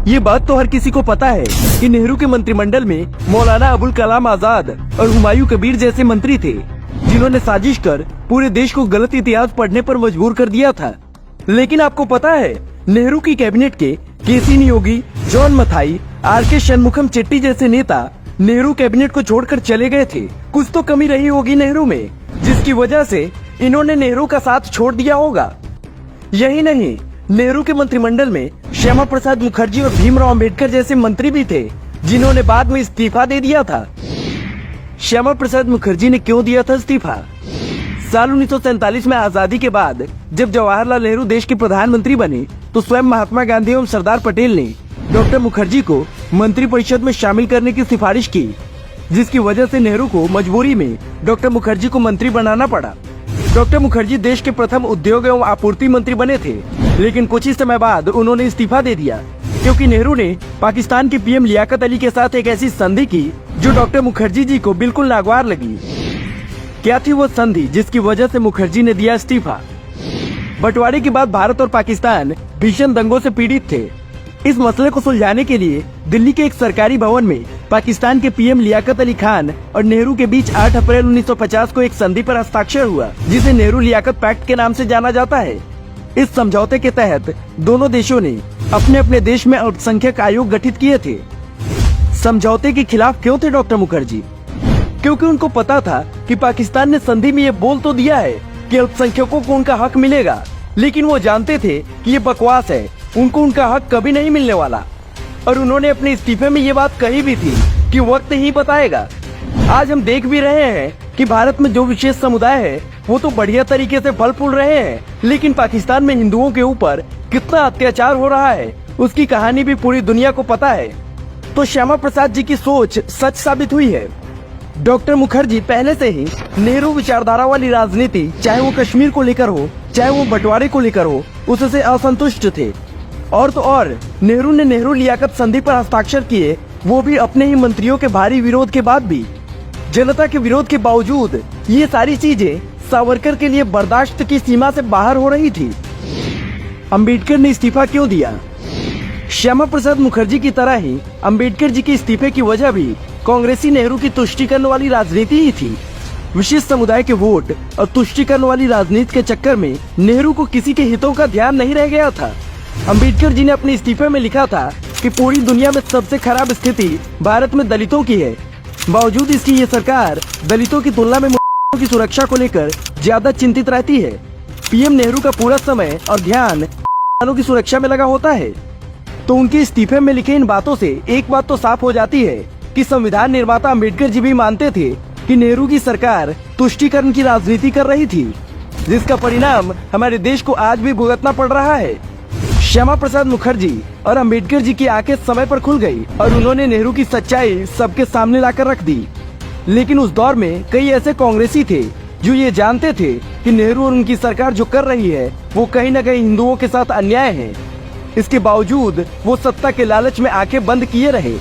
ये बात तो हर किसी को पता है कि नेहरू के मंत्रिमंडल में मौलाना अबुल कलाम आजाद और हुमायूं कबीर जैसे मंत्री थे, जिन्होंने साजिश कर पूरे देश को गलत इतिहास पढ़ने पर मजबूर कर दिया था। लेकिन आपको पता है, नेहरू की कैबिनेट के के.सी. नियोगी, जॉन मथाई, आर.के. शनमुखम चेट्टी जैसे नेता नेहरू कैबिनेट को छोड़कर चले गए थे। कुछ तो कमी रही होगी नेहरू में, जिसकी वजह से इन्होंने नेहरू का साथ छोड़ दिया होगा। यही नहीं, नेहरू के मंत्रिमंडल में श्यामा प्रसाद मुखर्जी और भीमराव अंबेडकर जैसे मंत्री भी थे, जिन्होंने बाद में इस्तीफा दे दिया था। श्यामा प्रसाद मुखर्जी ने क्यों दिया था इस्तीफा? साल 1947 में आजादी के बाद जब जवाहरलाल नेहरू देश के प्रधानमंत्री बने, तो स्वयं महात्मा गांधी एवं सरदार पटेल ने डॉक्टर मुखर्जी को मंत्रिपरिषद में शामिल करने की सिफारिश की, जिसकी वजह से नेहरू को मजबूरी में डॉक्टर मुखर्जी को मंत्री बनाना पड़ा। डॉक्टर मुखर्जी देश के प्रथम उद्योग एवं आपूर्ति मंत्री बने थे, लेकिन कुछ ही समय बाद उन्होंने इस्तीफा दे दिया, क्योंकि नेहरू ने पाकिस्तान के पीएम लियाकत अली के साथ एक ऐसी संधि की जो डॉक्टर मुखर्जी जी को बिल्कुल नागवार लगी। क्या थी वो संधि जिसकी वजह से मुखर्जी ने दिया इस्तीफा? बंटवारे के बाद भारत और पाकिस्तान भीषण दंगों से पीड़ित थे। इस मसले को सुलझाने के लिए दिल्ली के एक सरकारी भवन में पाकिस्तान के पीएम लियाकत अली खान और नेहरू के बीच 8 अप्रैल 1950 को एक संधि पर हस्ताक्षर हुआ, जिसे नेहरू लियाकत पैक्ट के नाम से जाना जाता है। इस समझौते के तहत दोनों देशों ने अपने अपने देश में अल्पसंख्यक आयोग गठित किए थे। समझौते के खिलाफ क्यों थे डॉक्टर मुखर्जी? क्योंकि उनको पता था कि पाकिस्तान ने संधि में ये बोल तो दिया है कि अल्पसंख्यकों को उनका हक मिलेगा, लेकिन वो जानते थे कि ये बकवास है, उनको उनका हक कभी नहीं मिलने वाला। और उन्होंने अपने इस्तीफे में ये बात कही भी थी कि वक्त ही बताएगा। आज हम देख भी रहे हैं कि भारत में जो विशेष समुदाय है वो तो बढ़िया तरीके से फल फूल रहे हैं, लेकिन पाकिस्तान में हिंदुओं के ऊपर कितना अत्याचार हो रहा है उसकी कहानी भी पूरी दुनिया को पता है। तो श्यामा प्रसाद जी की सोच सच साबित हुई है। डॉक्टर मुखर्जी पहले से ही नेहरू विचारधारा वाली राजनीति, चाहे वो कश्मीर को लेकर हो, चाहे वो बंटवारे को लेकर हो, उससे असंतुष्ट थे। और तो और नेहरू ने नेहरू लियाकत संधि पर हस्ताक्षर किए, वो भी अपने ही मंत्रियों के भारी विरोध के बाद भी। जनता के विरोध के बावजूद ये सारी चीजें सावरकर के लिए बर्दाश्त की सीमा से बाहर हो रही थी। अंबेडकर ने इस्तीफा क्यों दिया? श्यामा प्रसाद मुखर्जी की तरह ही अंबेडकर जी के इस्तीफे की वजह भी कांग्रेसी नेहरू की तुष्टीकरण वाली राजनीति ही थी। विशिष्ट समुदाय के वोट और तुष्टीकरण वाली राजनीति के चक्कर में नेहरू को किसी के हितों का ध्यान नहीं रह गया था। अंबेडकर जी ने अपने इस्तीफे में लिखा था कि पूरी दुनिया में सबसे खराब स्थिति भारत में दलितों की है। बावजूद इसकी ये सरकार दलितों की तुलना में मुस्लिमों की सुरक्षा को लेकर ज्यादा चिंतित रहती है। पीएम नेहरू का पूरा समय और ध्यान मुसलमानों की सुरक्षा में लगा होता है। तो उनके इस्तीफे में लिखे इन बातों से एक बात तो साफ हो जाती है कि संविधान निर्माता अंबेडकर जी भी मानते थे कि नेहरू की सरकार तुष्टीकरण की राजनीति कर रही थी, जिसका परिणाम हमारे देश को आज भी भुगतना पड़ रहा है। श्यामा प्रसाद मुखर्जी और अंबेडकर जी की आंखें समय पर खुल गई और उन्होंने नेहरू की सच्चाई सबके सामने लाकर रख दी। लेकिन उस दौर में कई ऐसे कांग्रेसी थे जो ये जानते थे कि नेहरू और उनकी सरकार जो कर रही है वो कहीं न कहीं हिंदुओं के साथ अन्याय है। इसके बावजूद वो सत्ता के लालच में आंखें बंद किए रहे।